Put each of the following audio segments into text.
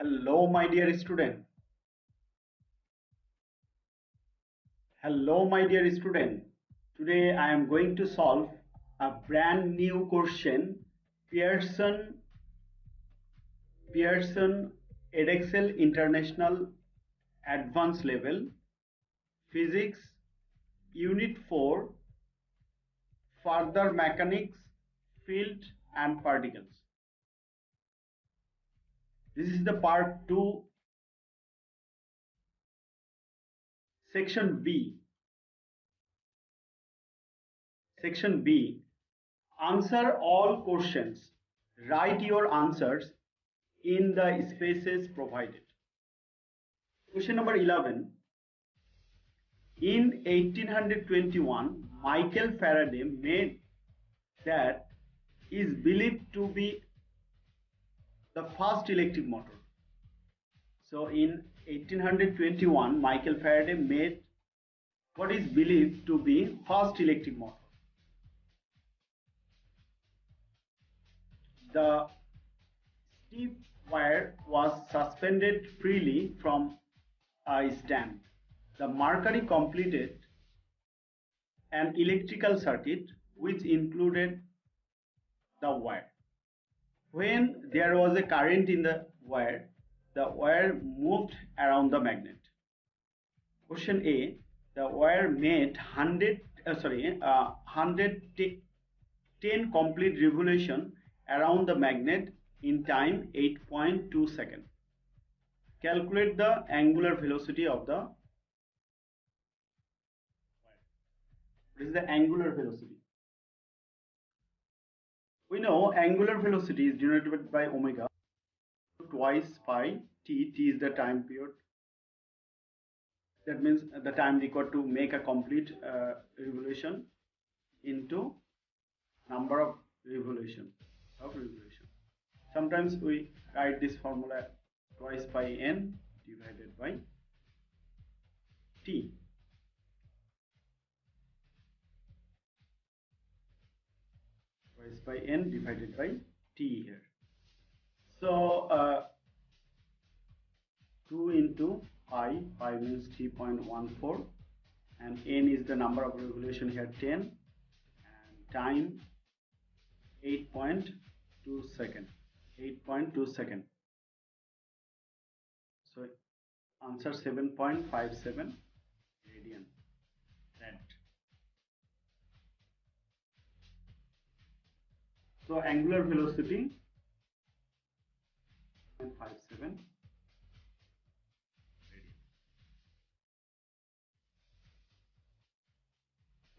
Hello, my dear student. Hello, my dear student. Today I am going to solve a brand new question, Pearson Edexcel International Advanced Level Physics Unit 4 Further Mechanics Field and Particles. This is the part 2, section B. Section B. Answer all questions. Write your answers in the spaces provided. Question number 11. In 1821, Michael Faraday made that is believed to be the first electric motor. So in 1821, Michael Faraday made what is believed to be first electric motor. The stiff wire was suspended freely from a stand. The Mercury completed an electrical circuit which included the wire. When there was a current in the wire moved around the magnet. Question A. The wire made 110 complete revolution around the magnet in time 8.2 seconds. Calculate the angular velocity of the wire. What is the angular velocity? We know angular velocity is denoted by omega twice pi t. T is the time period. That means the time required to make a complete revolution into number of revolution. Sometimes we write this formula twice pi n divided by t. Twice by n divided by t here. So 2 into pi means 3.14, and n is the number of revolution here 10, and time 8.2 second. 8.2 second. So answer 7.57 radian. So angular velocity 0.57 radian.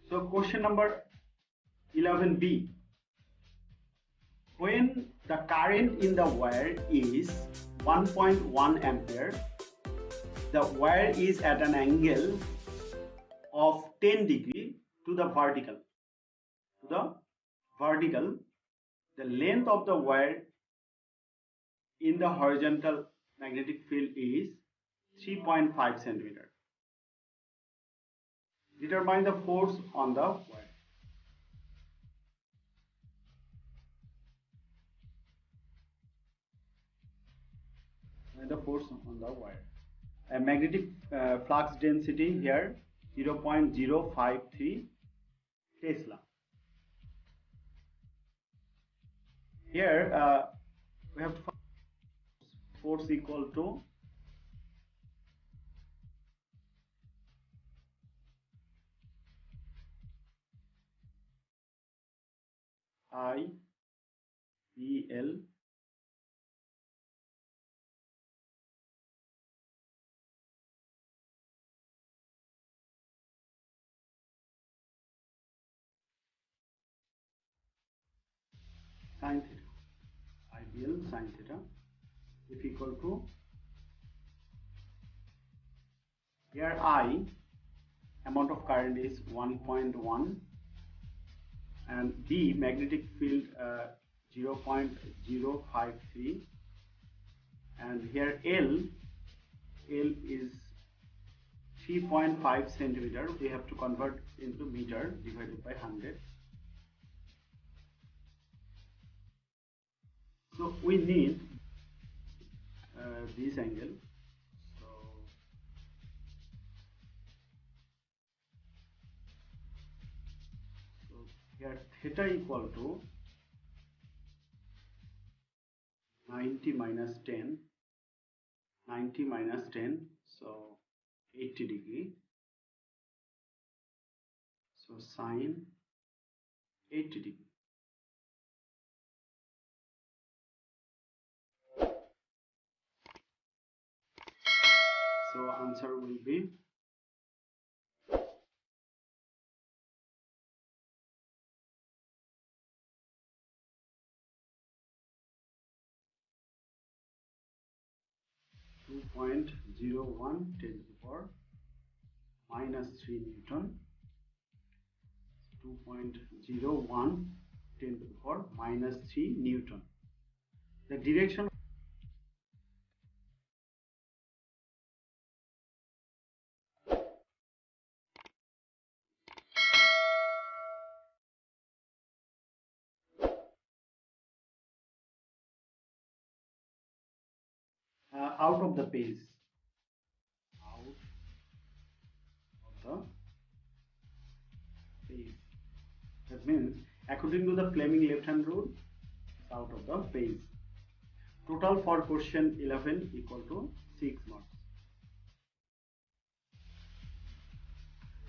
So question number 11b. When the current in the wire is 1.1 ampere, the wire is at an angle of 10 degree to the vertical. The length of the wire in the horizontal magnetic field is 3.5 centimeter. Determine the force on the wire. The force on the wire. A magnetic flux density here 0.053 Tesla. Here we have to find force equal to IAL sin theta. IAL sin theta is equal to, here I amount of current is 1.1 and B magnetic field 0.053, and here L is 3.5 centimeter. We have to convert into meter divided by 100. So we need this angle. So here theta equal to 90 minus 10, 90 minus 10, so 80 degree. So sine 80 degree. So answer will be 2.01 10 to the power minus 3 Newton. 2.01 10 to the power minus 3 Newton. The direction out of the page. Out of the page. That means according to the Fleming left hand rule, it's out of the page. Total for question 11 equal to 6 marks.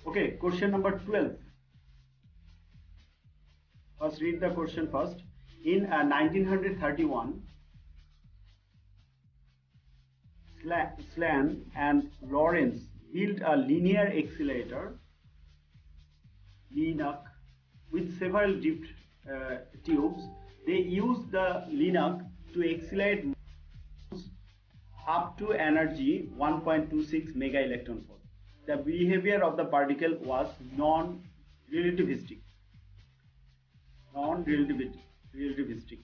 Okay, question number 12. First read the question first. In 1931, Slan and Lawrence built a linear accelerator LINAC with several drift tubes. They used the LINAC to accelerate up to energy 1.26 mega electron volt. The behavior of the particle was non-relativistic. Non-relativistic.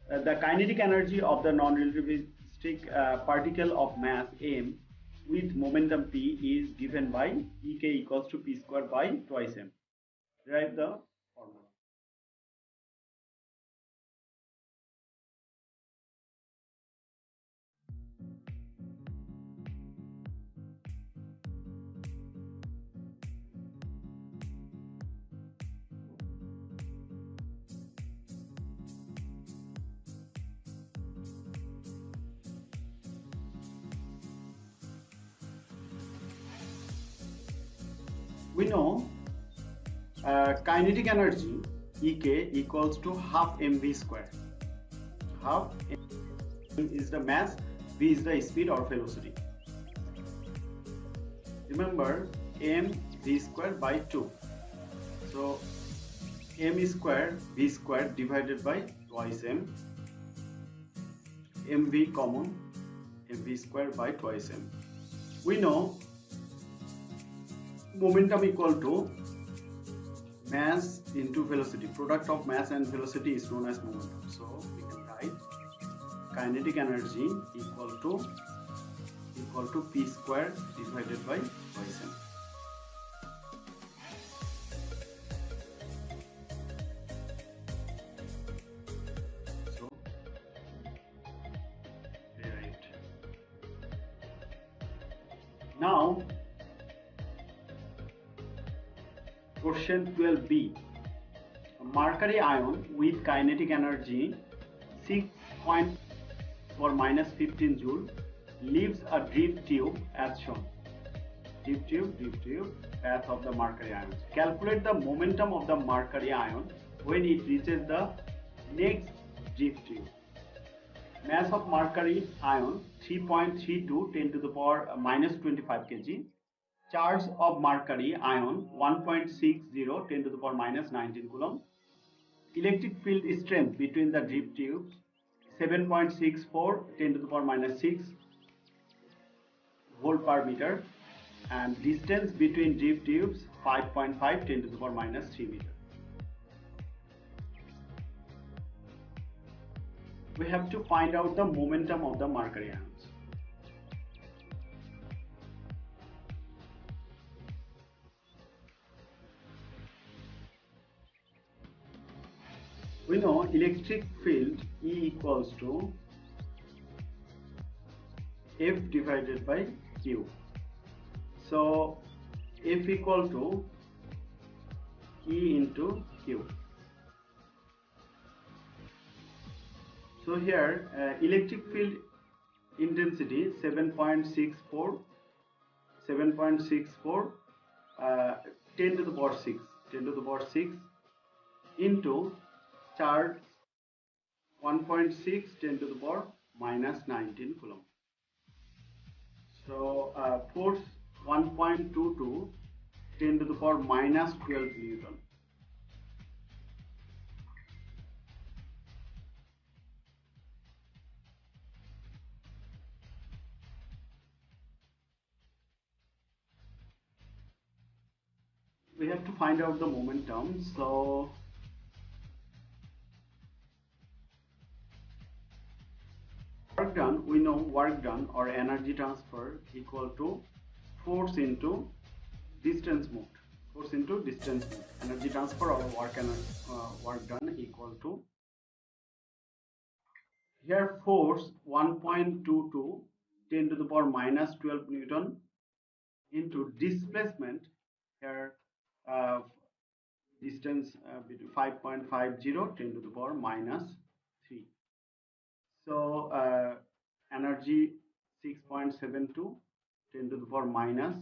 The kinetic energy of the non-relativistic particle of mass m with momentum p is given by ek equals to p square by twice m. Derive the formula. We know kinetic energy Ek equals to half mv square. Half m is the mass, v is the speed or velocity. Remember m v square by 2. So m square v square divided by twice m. mv common, mv square by twice m. We know momentum equal to mass into velocity. Product of mass and velocity is known as momentum. So we can write kinetic energy equal to p square divided by twice m. So rewrite. Now question 12b. A mercury ion with kinetic energy 6.4 minus 15 joule leaves a drift tube as shown. Drift tube, path of the mercury ion. Calculate the momentum of the mercury ion when it reaches the next drift tube. Mass of mercury ion 3.32 10 to the power minus 25 kg. Charge of mercury ion 1.60 10 to the power minus 19 coulomb. Electric field strength between the drift tubes 7.64 10 to the power minus 6 volt per meter, and distance between drift tubes 5.5 10 to the power minus 3 meter. We have to find out the momentum of the mercury ions. We know electric field E equals to F divided by Q. So F equal to E into Q. So here electric field intensity 7.64 10 to the power 6 into charge 1.6 10 to the power minus 19 coulomb. So force 1.22 10 to the power minus 12 Newton. We have to find out the momentum. So work done, we know work done or energy transfer equal to force into distance moved. Force into distance moved. Energy transfer or work done equal to, here force 1.22 10 to the power minus 12 Newton into displacement, here distance between 5.50 10 to the power minus 3. So energy 6.72 10 to the power minus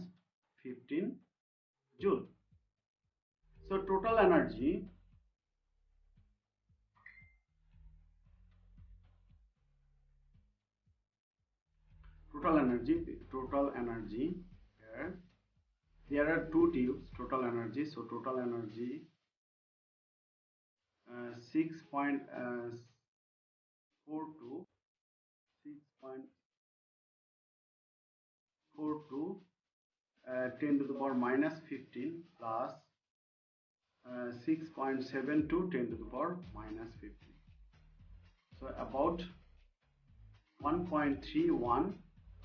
15 joule. So total energy here, there are two tubes, total energy. So total energy 6.42 10 to the power minus 15 plus 6.72 10 to the power minus 15. So about 1.31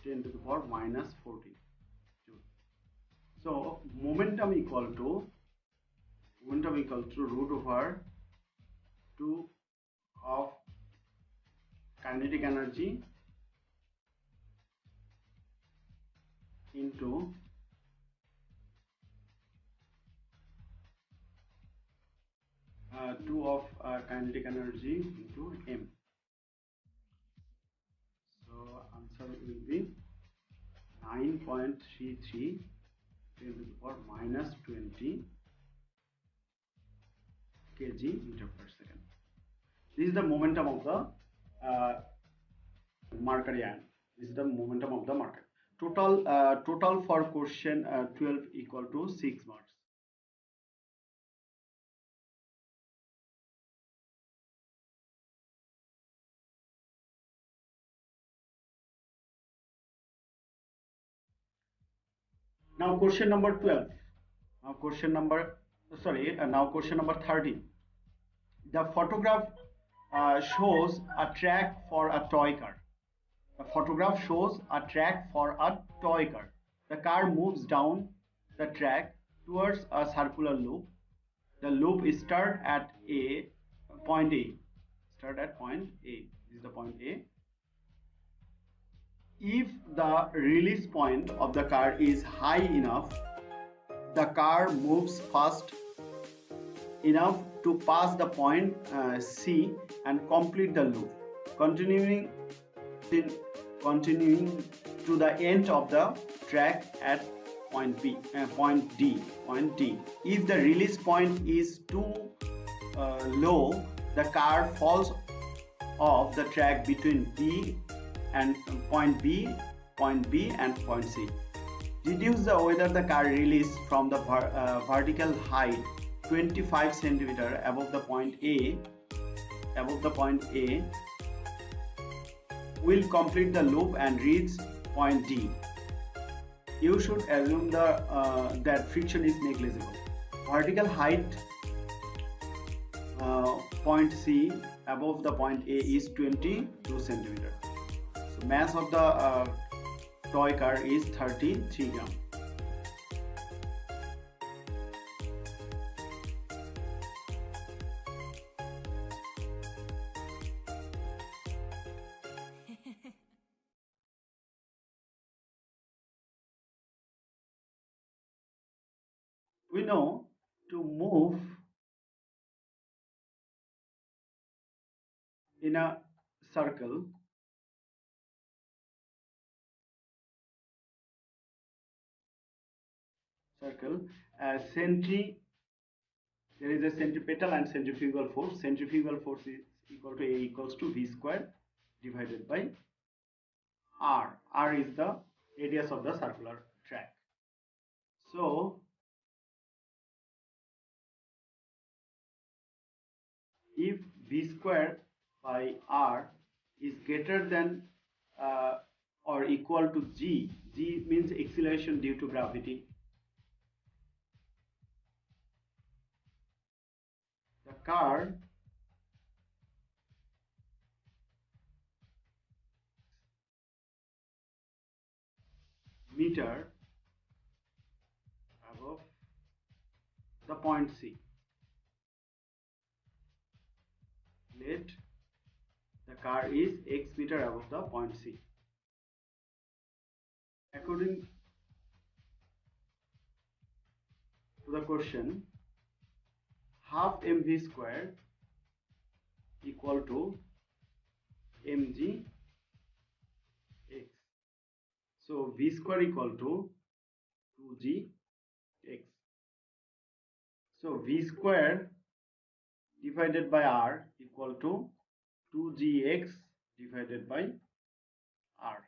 10 to the power minus 14 joule. So momentum equal to root over 2 of kinetic energy into kinetic energy into m. So answer will be 9.33 10 to the power minus 20 kg meter per second. This is the momentum of the mercury ion. This is the momentum of the mercury. Total for question 12 equal to 6 marks. Now question number 12. Now question number 30. The photograph shows a track for a toy car. The photograph shows a track for a toy car. The car moves down the track towards a circular loop. The loop is start at point A. Start at point A. This is the point A. If the release point of the car is high enough, the car moves fast enough to pass the point C and complete the loop, continuing to the end of the track at point D. If the release point is too low, the car falls off the track between point B and point C. Deduce whether the car released from the vertical height 25 cm above the point A will complete the loop and reach point D. You should assume that friction is negligible. Vertical height point C above the point A is 22 cm. So mass of the toy car is 33 grams. We know to move in a circle, there is a centripetal and centrifugal force. Centrifugal force is equal to A equals to V square divided by R. R is the radius of the circular track. So if V square by R is greater than or equal to G, G means acceleration due to gravity. The car meter above the point C. Let the car is x meter above the point C. According to the question, half mv square equal to mg x. So v square equal to 2g x. So v square divided by r equal to 2gx divided by r.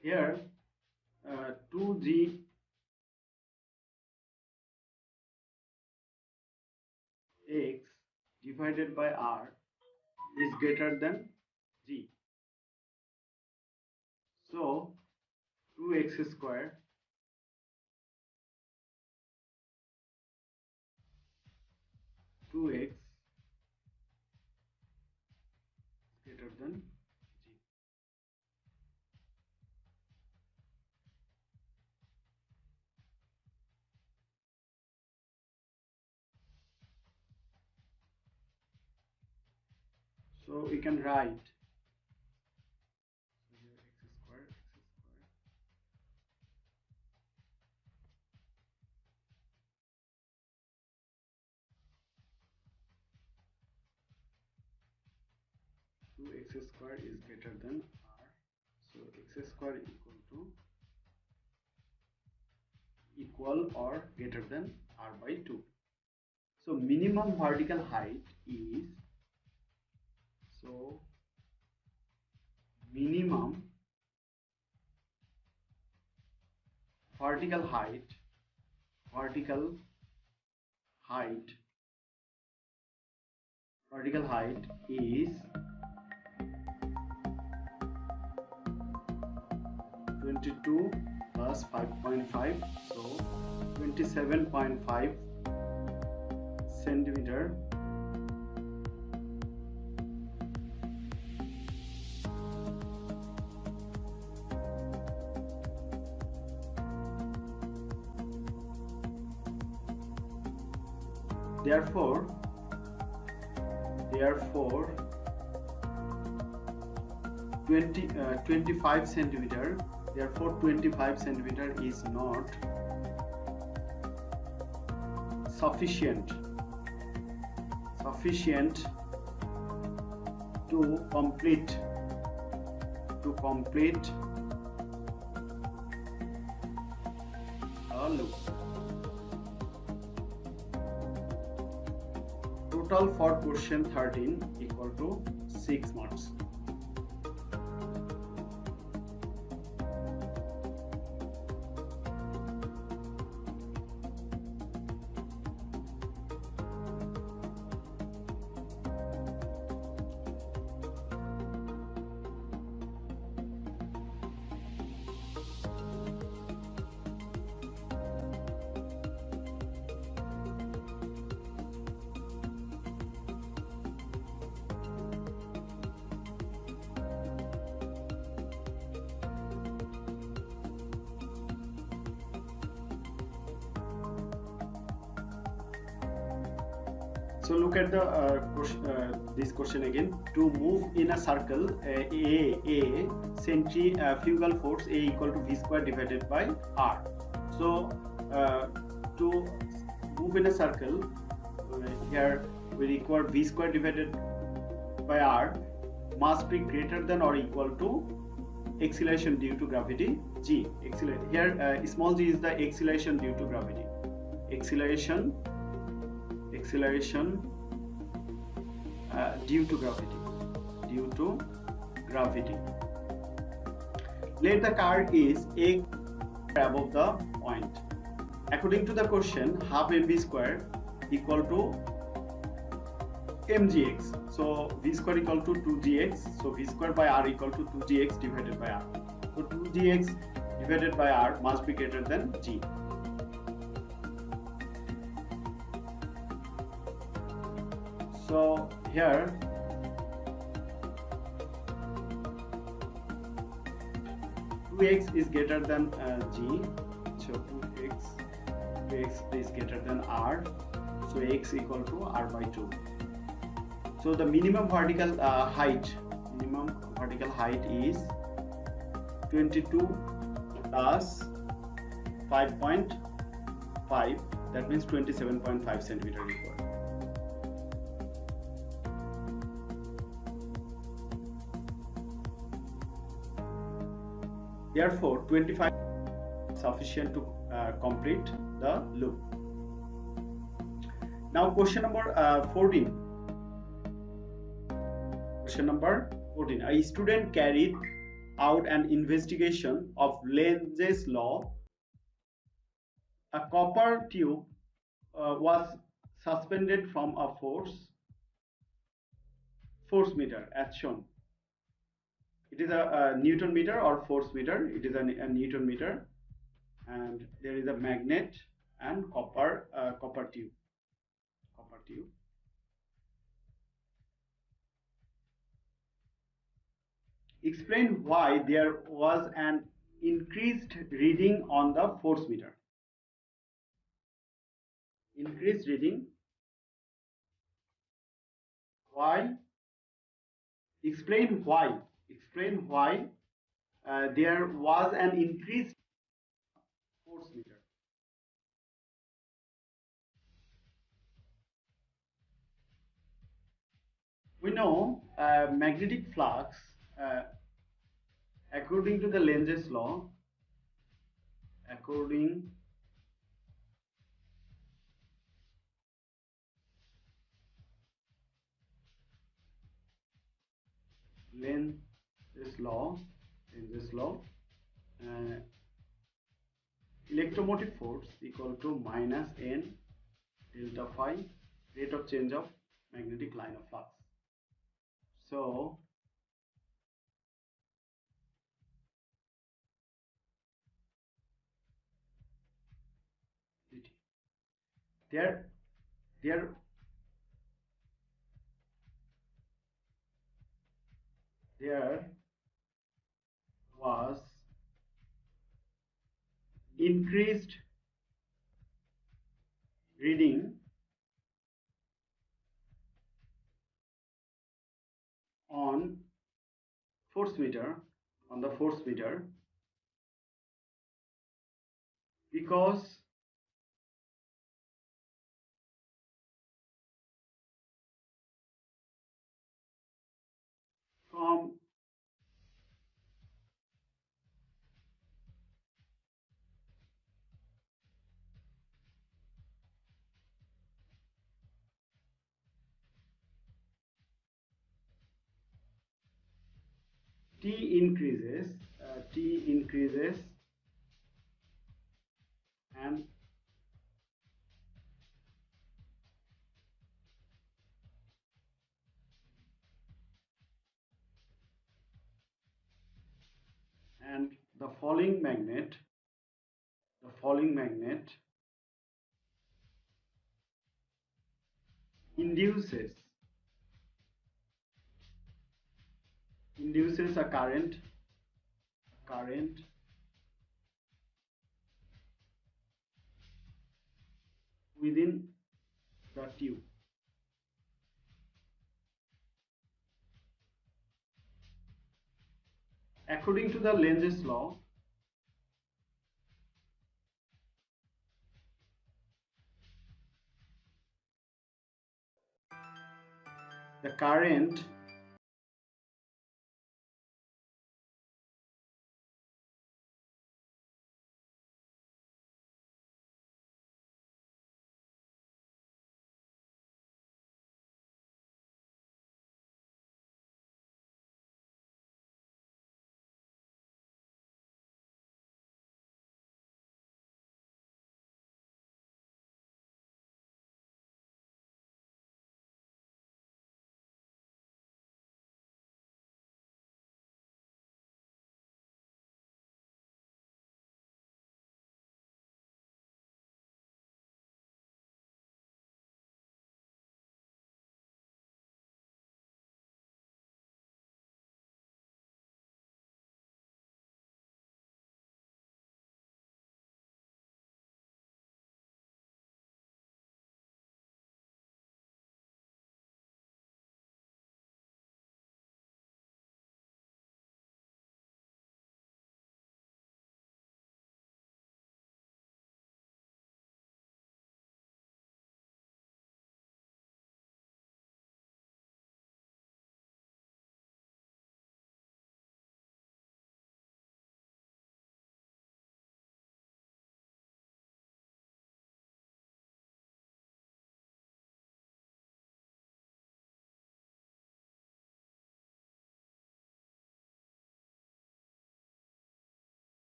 Here 2g x divided by r is greater than g. So 2x square greater than g. So we can write x square 2x square is greater than r. So x square equal or greater than r by 2. So minimum vertical height is, so minimum vertical height is 22 plus 5.5, so 27.5 centimeter. Therefore 25 centimeter. Therefore 25 centimeter is not sufficient to complete a loop. Total for question 13 equal to 6 marks. So look at the this question again. To move in a circle, a centrifugal force A equal to V square divided by R. So to move in a circle, here we require V square divided by R must be greater than or equal to acceleration due to gravity G. Here small g is the acceleration due to gravity. Acceleration due to gravity. Let the car is a above the point. According to the question, half mv square equal to mgx. So v square equal to 2gx. So v square by r equal to 2gx divided by r. So 2gx divided by r must be greater than g. So here x is greater than g. So 2x is greater than r. So x equal to r by 2. So the minimum vertical height is 22 plus 5.5. That means 27.5 centimeter required. Therefore, 25 is sufficient to complete the loop. Now, question number 14. Question number 14. A student carried out an investigation of Lenz's law. A copper tube was suspended from a force meter as shown. It is a Newton meter or force meter. It is a Newton meter, and there is a magnet and copper tube. Explain why there was an increased reading on the force meter. Increased reading. Why? Explain why. Explain why there was an increased force meter. We know magnetic flux, according to the Lenz's law, Lenz's law, electromotive force equal to minus n delta phi, rate of change of magnetic line of flux. So there was increased reading on the force meter because from T increases and the falling magnet induces a current within the tube. According to the Lenz's law, the current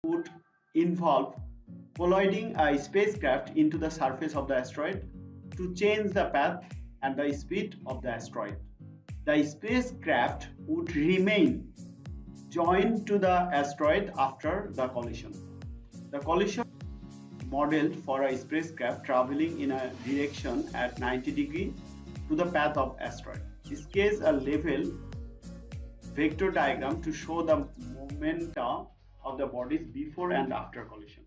would involve colliding a spacecraft into the surface of the asteroid to change the path and the speed of the asteroid. The spacecraft would remain joined to the asteroid after the collision. The collision is modeled for a spacecraft traveling in a direction at 90 degrees to the path of asteroid. Sketch a level vector diagram to show the momenta of the bodies before and after collision.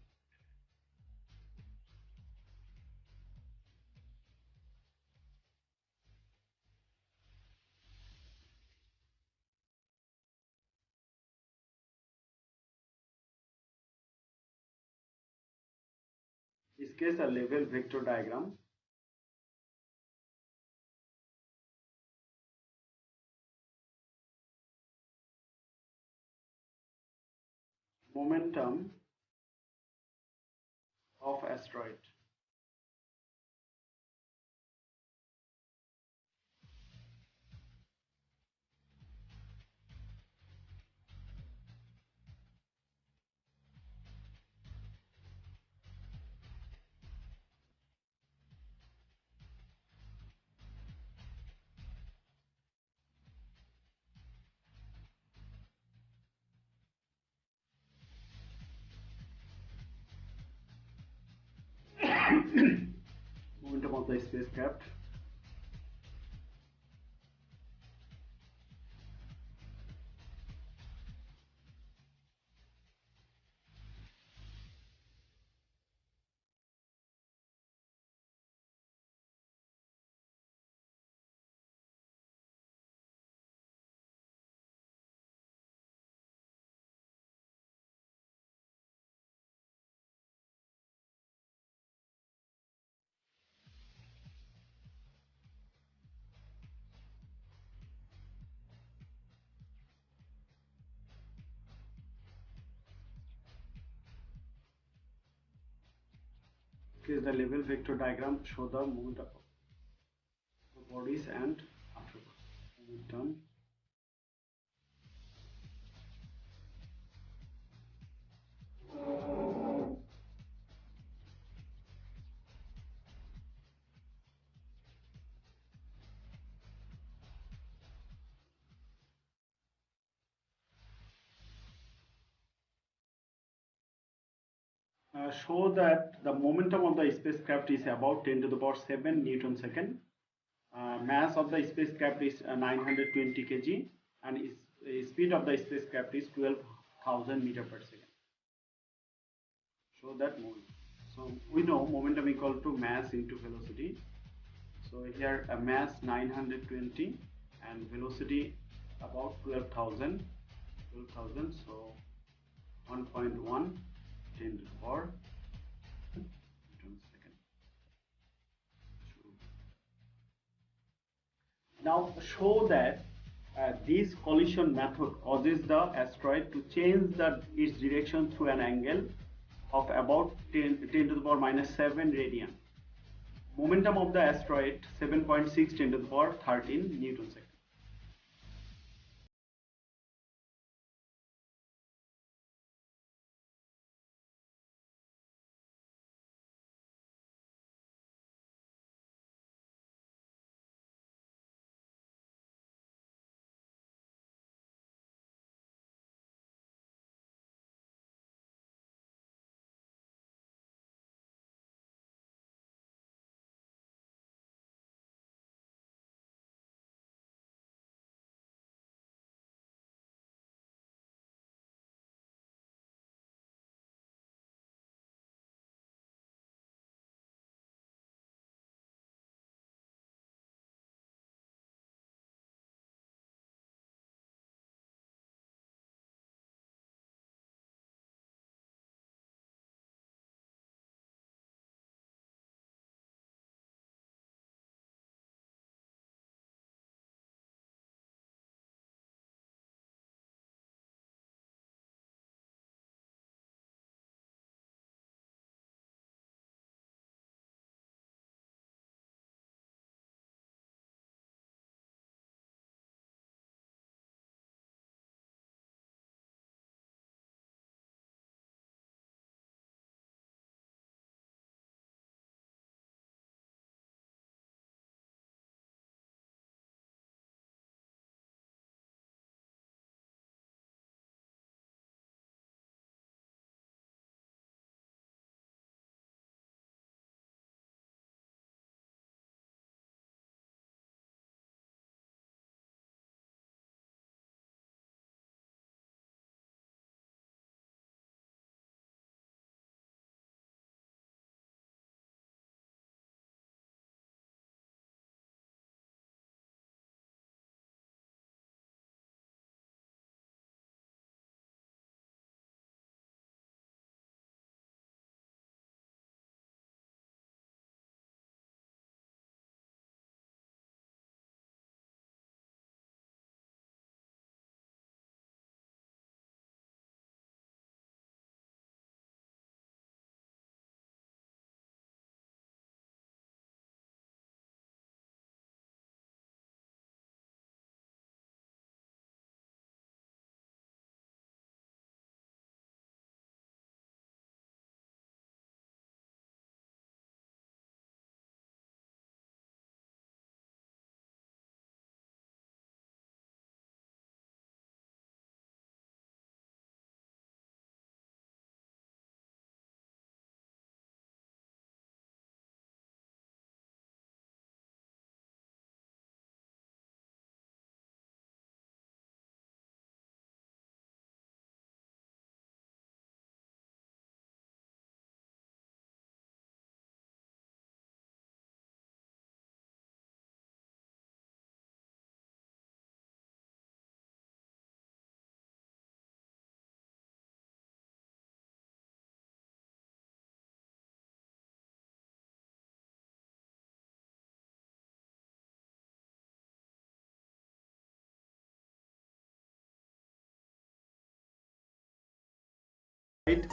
sketch a level vector diagram momentum of asteroid. Momentum of the spacecraft. Sketch the level vector diagram, show the movement of the bodies and afterwards. Momentum. Show that the momentum of the spacecraft is about 10 to the power 7 Newton second. Mass of the spacecraft is 920 kg and speed of the spacecraft is 12,000 meter per second. Show that moment. So we know momentum equal to mass into velocity. So here a mass 920 and velocity about 12,000. So 1.1 10 to the power Newton second. Now show that this collision method causes the asteroid to change its direction through an angle of about 10 to the power minus 7 radian. Momentum of the asteroid 7.6 10 to the power 13 Newton second.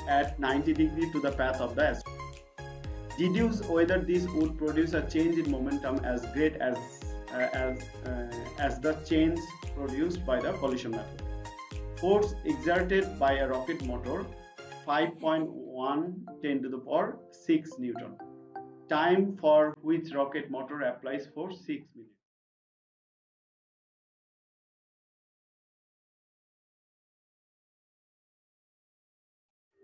at 90 degrees to the path of the asteroid. Deduce whether this would produce a change in momentum as great as the change produced by the collision method. Force exerted by a rocket motor 5.1 10 to the power 6 Newton. Time for which rocket motor applies force 6 minutes.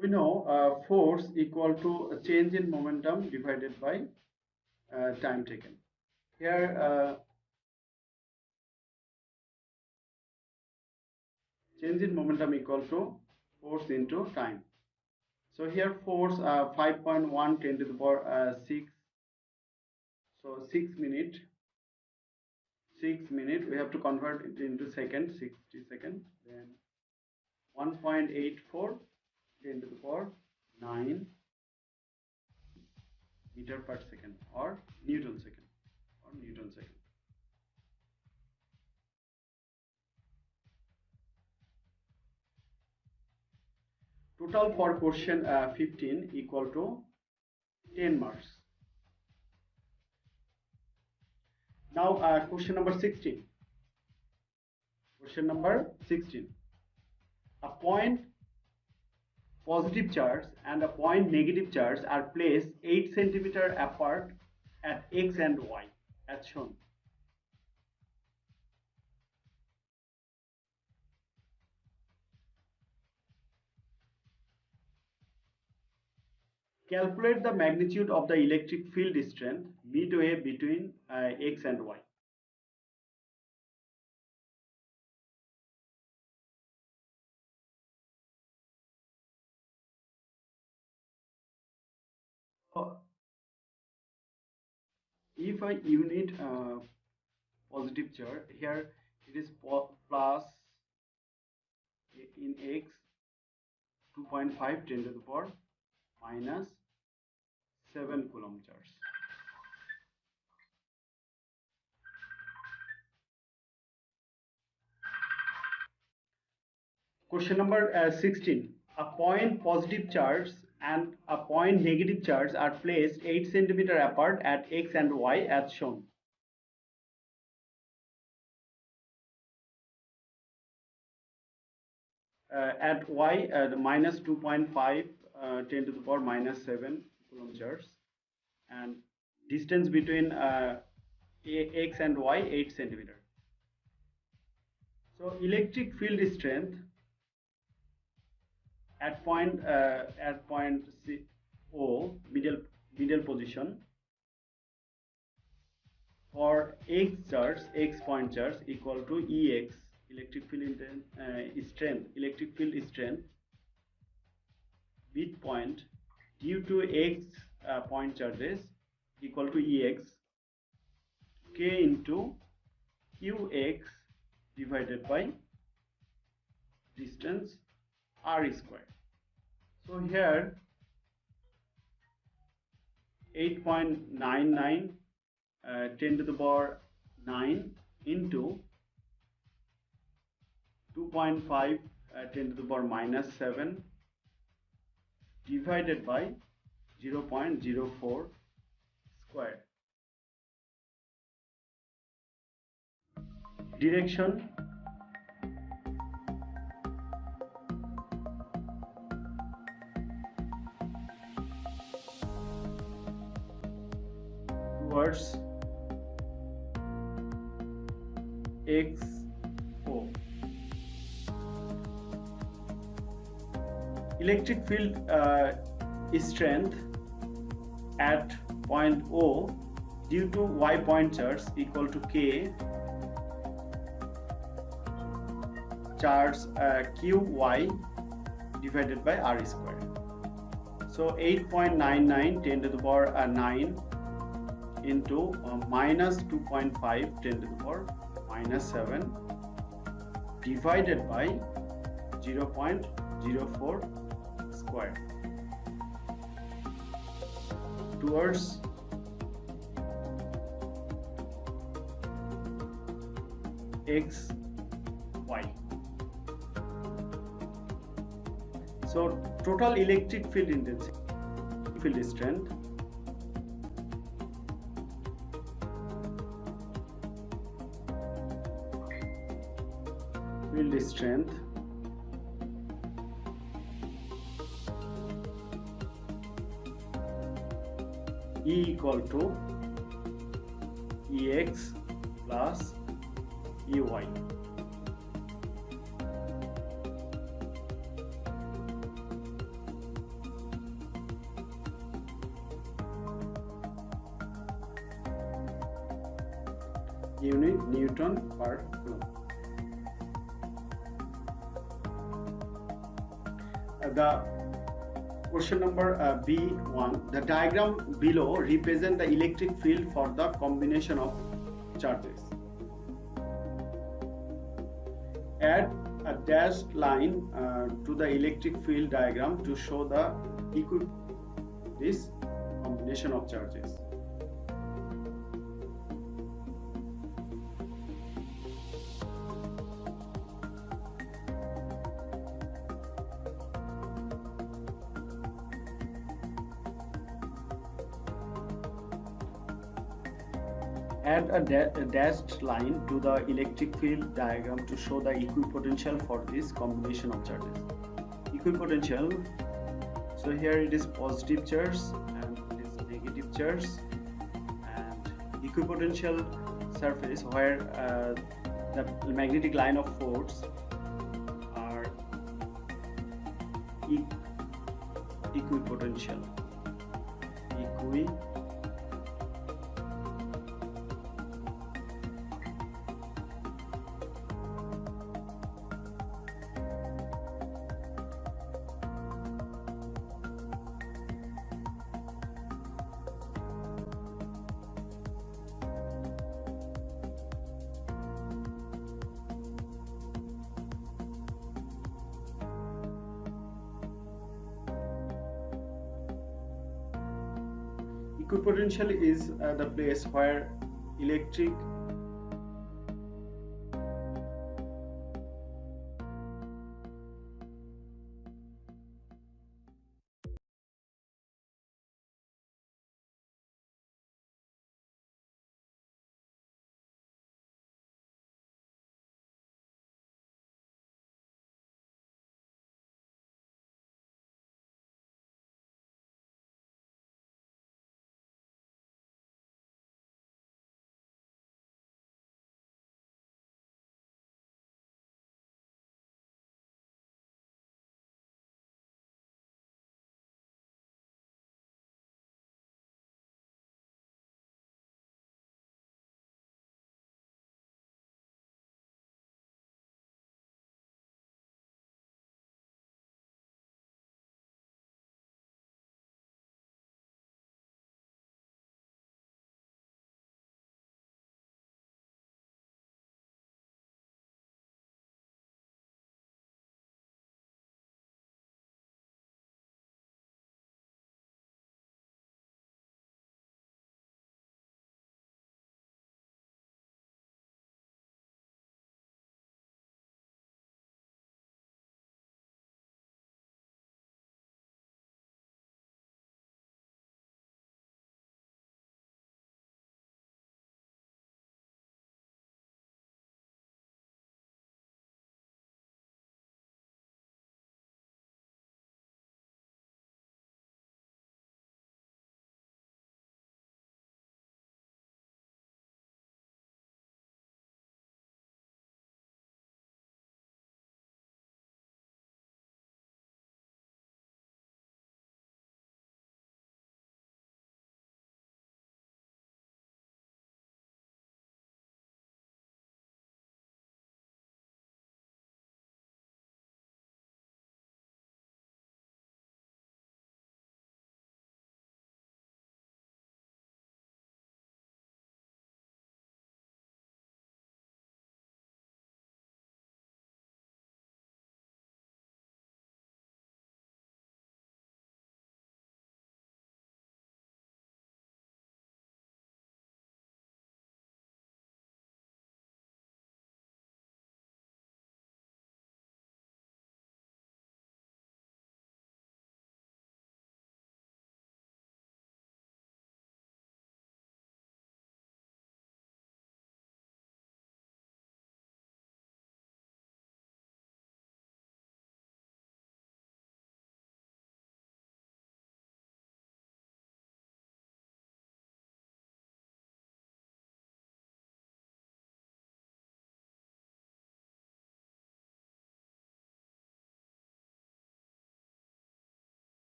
We know force equal to a change in momentum divided by time taken. Here change in momentum equal to force into time. So here force 5.1 10 to the power 6. So 6 minute we have to convert it into second, 60 seconds. Then 1.84 10 to the power 9 meter per second or Newton second. Total for question 15 equal to 10 marks. Now question number 16. Question number 16. A point positive charge and a point negative charge are placed 8 cm apart at x and y as shown. Calculate the magnitude of the electric field strength midway between x and y. If a unit positive charge, here it is plus in x 2.5 10 to the power minus 7 coulomb charge. Question number 16. A point positive charge and a point negative charge are placed 8 cm apart at x and y as shown. At y, the minus 2.5 10 to the power minus 7 coulomb charge, and distance between x and y 8 cm. So electric field strength at point O, middle position, for x point charge equal to Ex, electric field strength bit point due to x point charges equal to Ex, k into Qx divided by distance r square. So here 8.99 10 to the power 9 into 2.5 10 to the power minus 7 divided by 0.04 square. Direction towards XO. Electric field strength at point O due to y point charge equal to K charge Qy divided by r square. So 8.99 10 to the power 9 into minus 2.5 10 to the power minus 7 divided by 0.04 square towards XY. So total electric field intensity, field strength, E equal to Ex plus Ey. Unit Newton per Coulomb. The question number B1. The diagram below represent the electric field for the combination of charges. Add a dashed line to the electric field diagram to show the this combination of charges. Add a dashed line to the electric field diagram to show the equipotential for this combination of charges. Equipotential, so here it is positive charge and it is negative charge, and equipotential surface where the magnetic line of force are equipotential. Equipotential is the place where electric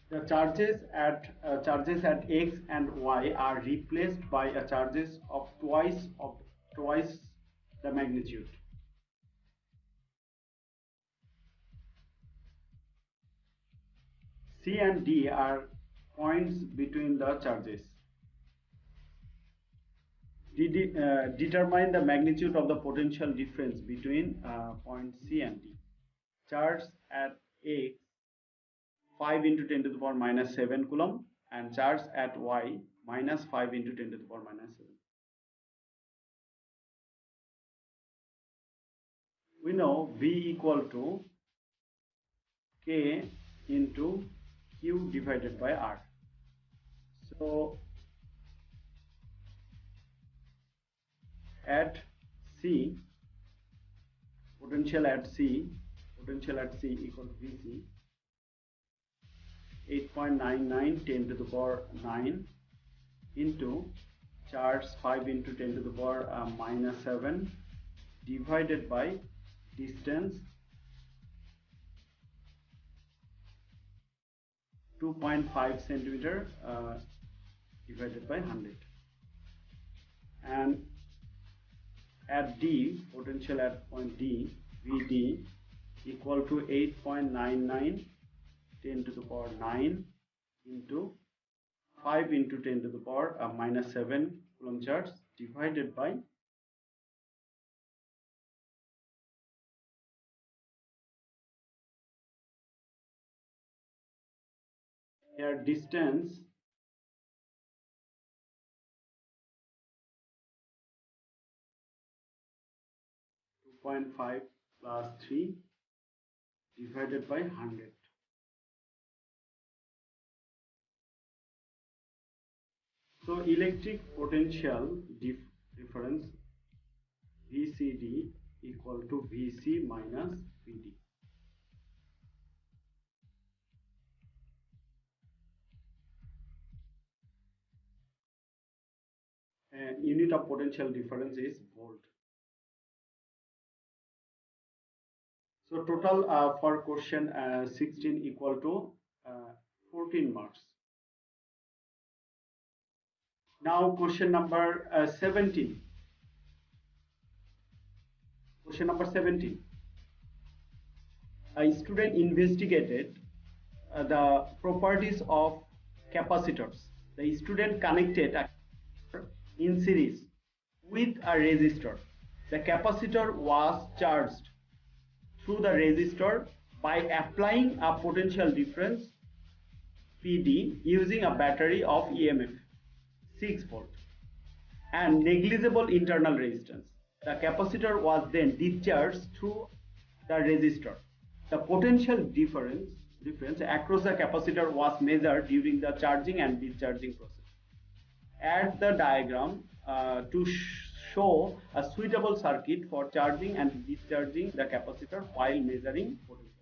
The charges at x and y are replaced by a charges of twice the magnitude. C and D are points between the charges. Determine the magnitude of the potential difference between points C and D. Charge at x 5 into 10 to the power minus 7 coulomb and charge at y minus 5 into 10 to the power minus 7. We know V equal to K into Q divided by R. So at C, potential at C equals VC 8.99 10 to the power 9 into charge 5 into 10 to the power minus 7 divided by distance 2.5 centimeter divided by 100. And at D, potential at point D, VD equal to 8.99 10 to the power 9 into 5 into 10 to the power minus 7 coulomb charge divided by here distance 2.5 plus 3 divided by 100. So electric potential difference VCD equal to VC minus VD. And unit of potential difference is volt. So total for question 16 equal to 14 marks. Now question number 17. Question number 17. A student investigated the properties of capacitors. The student connected a capacitor in series with a resistor. The capacitor was charged through the resistor by applying a potential difference PD using a battery of EMF 6 volt and negligible internal resistance. The capacitor was then discharged through the resistor. The potential difference across the capacitor was measured during the charging and discharging process. Add the diagram to show a suitable circuit for charging and discharging the capacitor while measuring potential.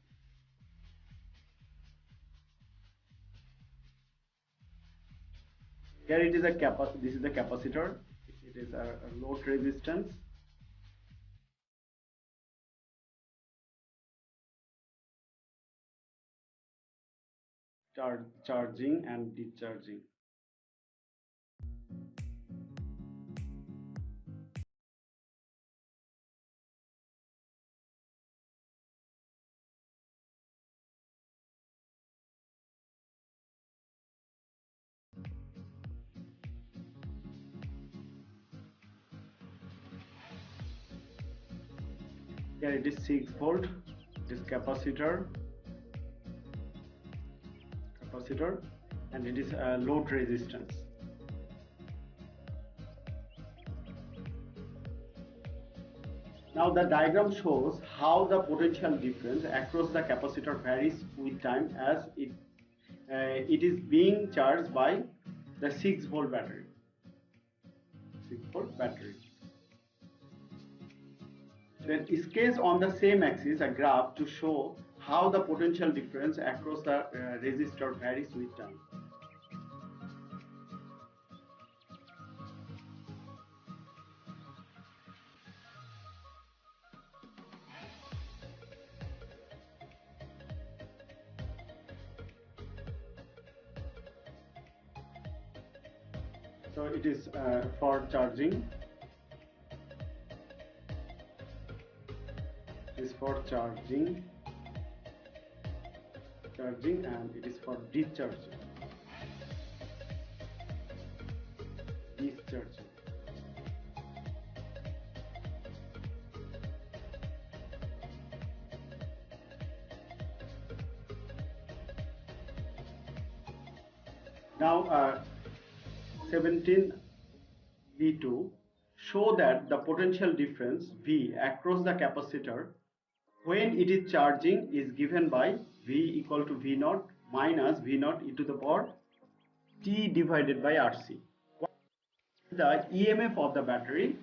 Here it is this is the capacitor. It is a load resistance. Charging and discharging. Here it is 6 volt. It is capacitor, and it is a load resistance. Now the diagram shows how the potential difference across the capacitor varies with time as it is being charged by the 6 volt battery. 6 volt battery. Then sketch on the same axis a graph to show how the potential difference across the resistor varies with time. So it is for charging. It is for charging, and it is for discharging. Now 17b2, show that the potential difference V across the capacitor when it is charging is given by V equal to V naught minus V naught e to the power T divided by RC. The EMF of the battery,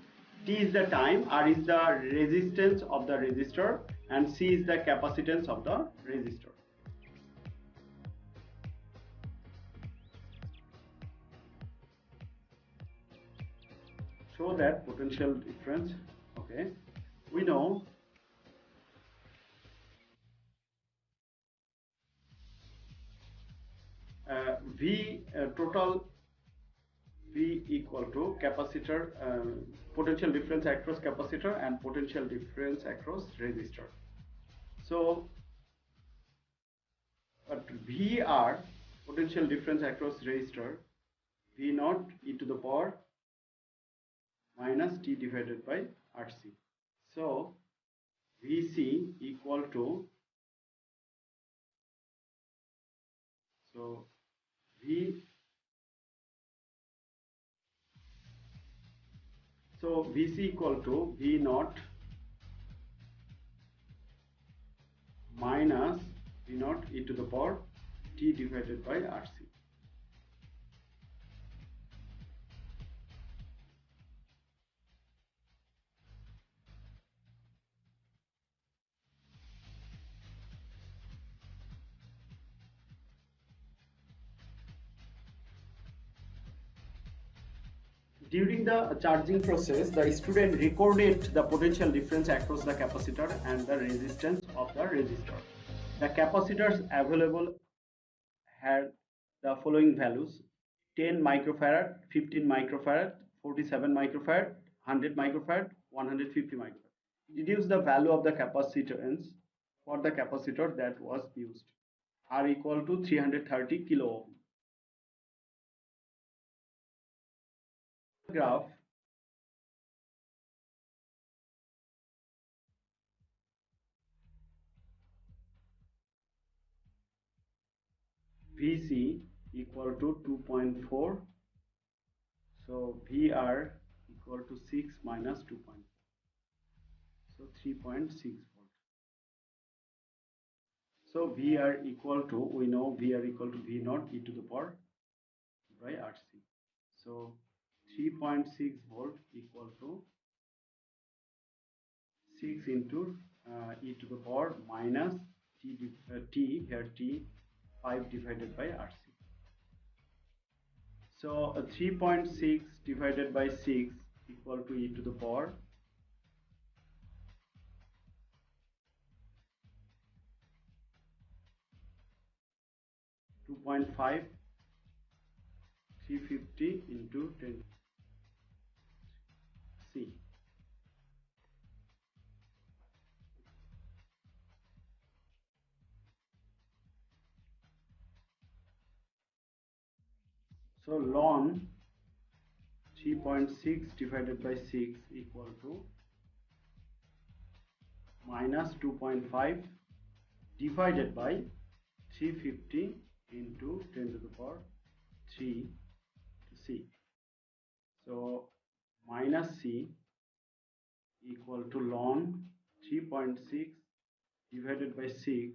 T is the time, R is the resistance of the resistor, and C is the capacitance of the resistor. Show that potential difference. Okay, we know total V equal to capacitor, potential difference across capacitor and potential difference across resistor. So but VR, potential difference across resistor, V naught e to the power minus T divided by RC. So VC equal to, so V, so VC equal to V naught minus V naught e to the power T divided by RC. During the charging process, the student recorded the potential difference across the capacitor and the resistance of the resistor. The capacitors available had the following values: 10 microfarad, 15 microfarad, 47 microfarad, 100 microfarad, 150 microfarad. Deduce the value of the capacitance for the capacitor that was used. R equal to 330 kilo ohm. Graph VC equal to 2.4, so VR equal to 6 minus 2.4, so 3.6 volt. So VR equal to, we know VR equal to V naught e to the power by RC. So 3.6 volt equal to 6 into e to the power minus T here T 5 divided by RC. So 3.6 divided by 6 equal to e to the power 2.5, 350 into 10 C. So ln 3.6 divided by 6 equal to minus 2.5 divided by 350 into 10 to the power 3 to C. So minus C equal to ln 3.6 divided by 6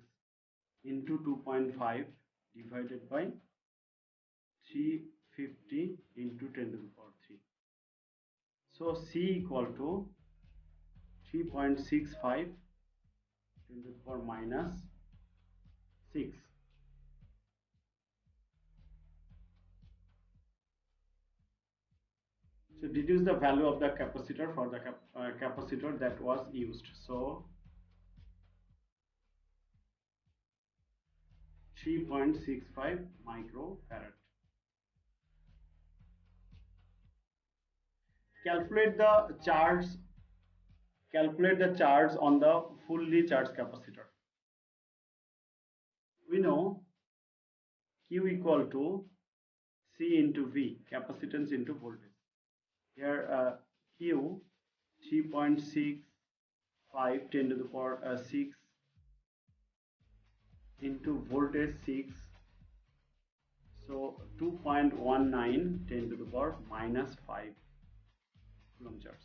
into 2.5 divided by 350 into 10 to the power 3. So C equal to 3.65 10 to the power minus 6. So deduce the value of the capacitor for the capacitor that was used. So 3.65 microfarad. calculate the charge. Calculate the charge on the fully charged capacitor. We know Q equal to C into V, capacitance into voltage. Here Q 3.65 10 to the power 6 into voltage 6, so 2.19 10 to the power minus 5 coulomb charge.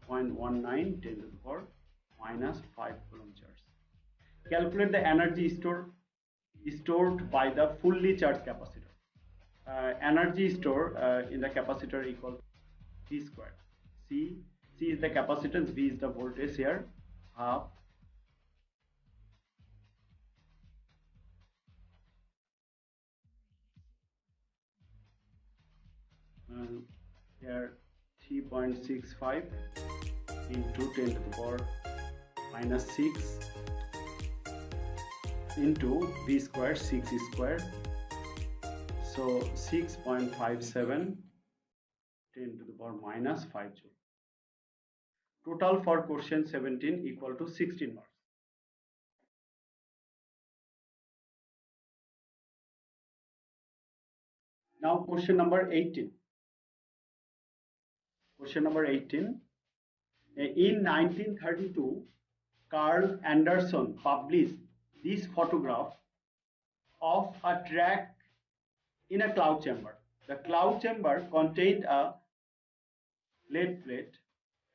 2.19 10 to the power minus 5 coulomb charge. Calculate the energy stored by the fully charged capacitor. Energy stored in the capacitor equal V squared. C is the capacitance, V is the voltage here, half here 3.65 into 10 to the power minus 6 into V square, 6 square, so 6.57 10 to the power minus 5 joule. Total for question 17 equal to 16 marks. Now question number 18. Question number 18. In 1932, Carl Anderson published this photograph of a track in a cloud chamber. The cloud chamber contained a lead plate.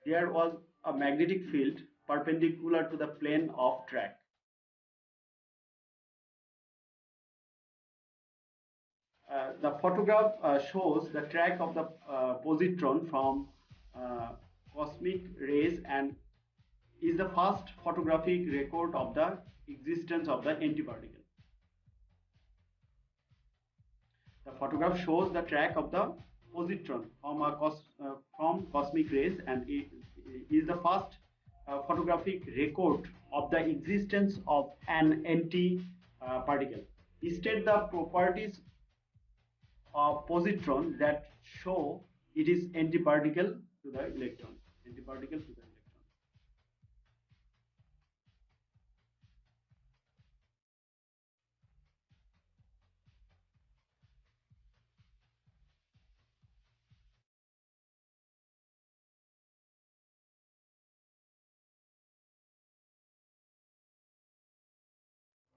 There was a magnetic field perpendicular to the plane of track. The photograph shows the track of the positron from cosmic rays and is the first photographic record of the existence of the antiparticle. The photograph shows the track of the positron from cosmic rays and it is the first photographic record of the existence of an antiparticle. State the properties of positron that show it is antiparticle to the electron. Antiparticle to the electron.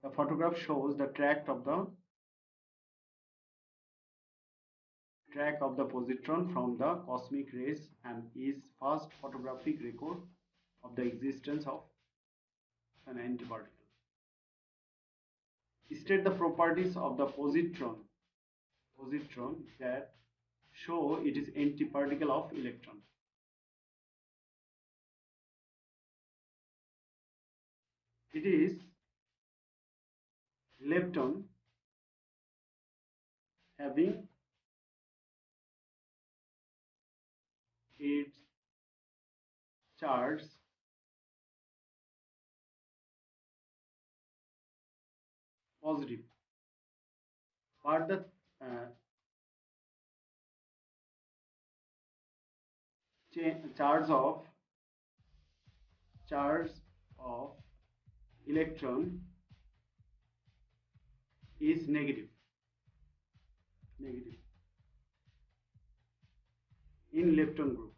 The photograph shows the track of the positron from the cosmic rays and is first photographic record of the existence of an antiparticle. State the properties of the positron that show it is antiparticle of electron. It is lepton having its charge positive, but the charge of electron is negative in lepton group.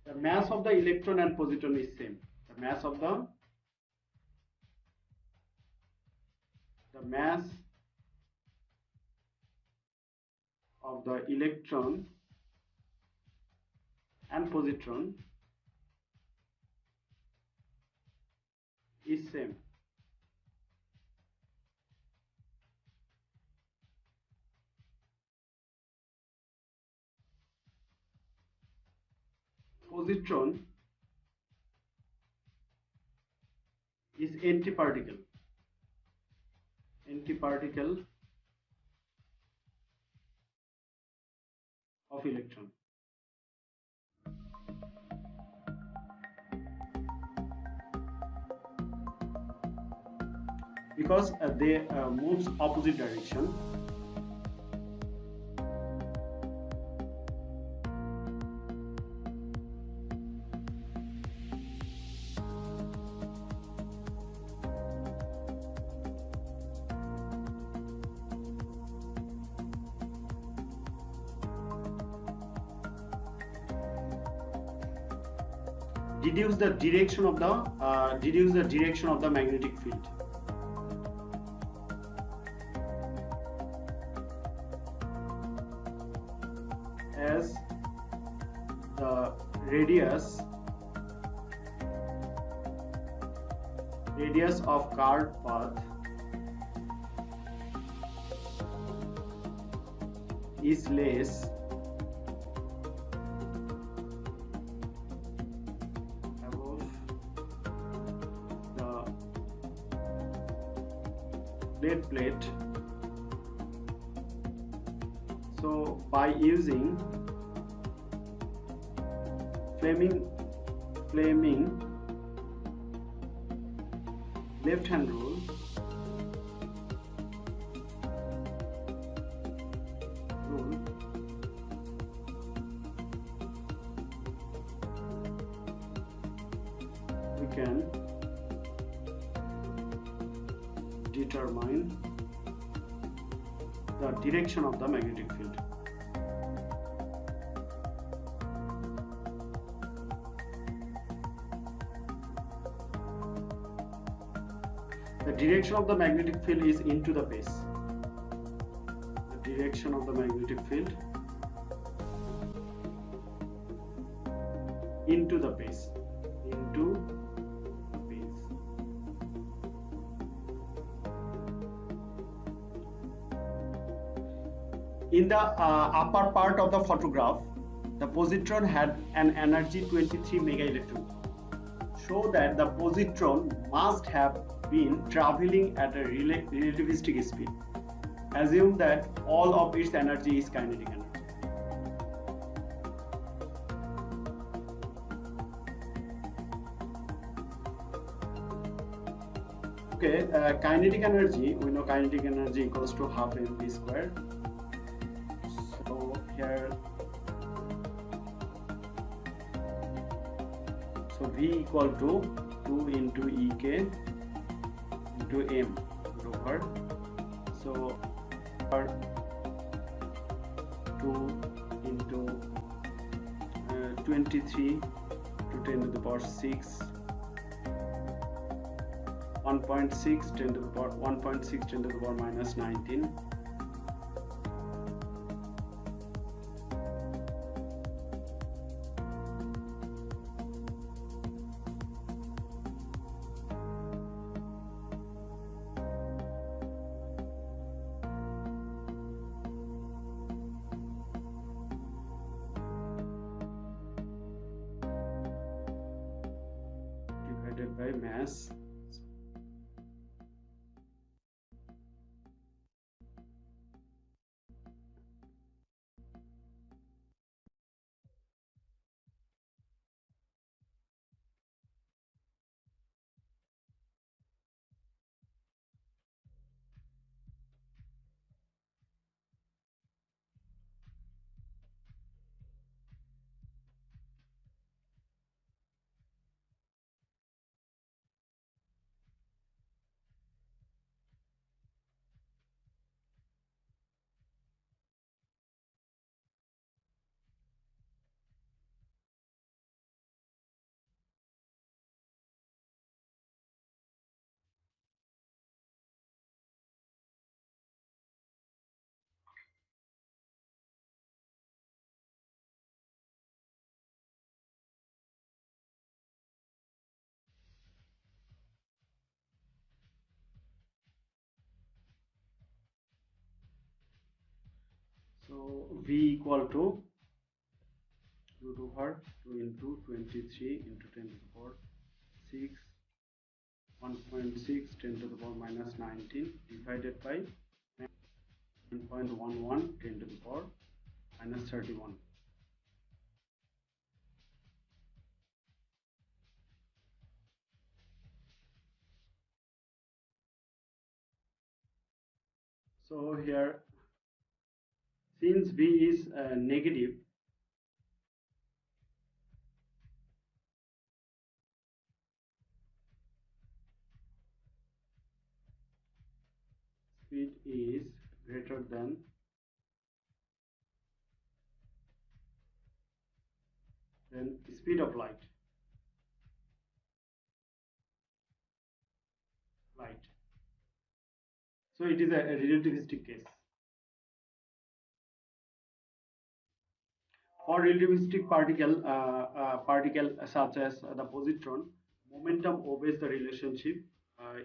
The mass of the electron and positron is same. The mass of the electron and positron is same. Positron is antiparticle of electron. Because they moves opposite direction. deduce the direction of the magnetic field. As the radius of curved path is less above the lead plate. So by using Fleming left hand rule, we can determine the direction of the magnetic field. The direction of the magnetic field is into the base. The direction of the magnetic field into the base. In the upper part of the photograph, the positron had an energy 23 megaelectron. Show that the positron must have been traveling at a relativistic speed. Assume that all of its energy is kinetic energy. Okay, kinetic energy, we know kinetic energy equals to half mv square. So here, so V equal to 2 into Ek into M over. So 2 into 23 to 10 to the power 6, 1.6 10 to the power 1.6 10 to the power minus 19. Divided by mass. So V equal to root over 2 into 23 into 10 to the power 6, 1.6 10 to the power minus 19 divided by 9.11 10 to the power minus 31. So here, since V is negative, speed is greater than speed of light. So it is a relativistic case. For relativistic particle such as the positron, momentum obeys the relationship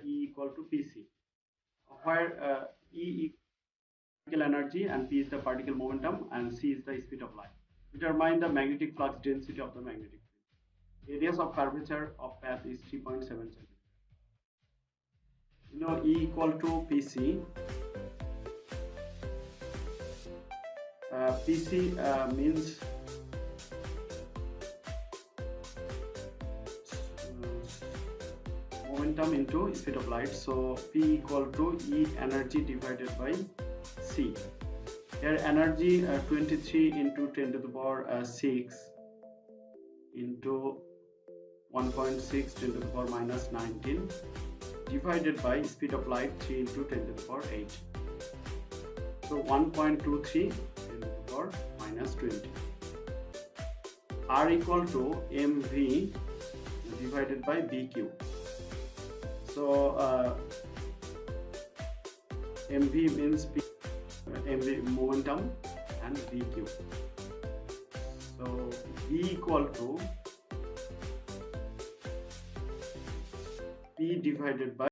E equal to Pc, where E particle energy and P is the particle momentum and C is the speed of light. Determine the magnetic flux density of the magnetic field. Radius of curvature of path is 3.7 cm. You know E equal to Pc. Pc means momentum into speed of light. So P equal to E energy divided by C. Here energy 23 into 10 to the power 6 into 1.6 10 to the power minus 19 divided by speed of light 3 into 10 to the power 8. So 1.23 10 to the power minus 20. R equal to mv divided by bq. So mv means mv momentum and bq. So v equal to p divided by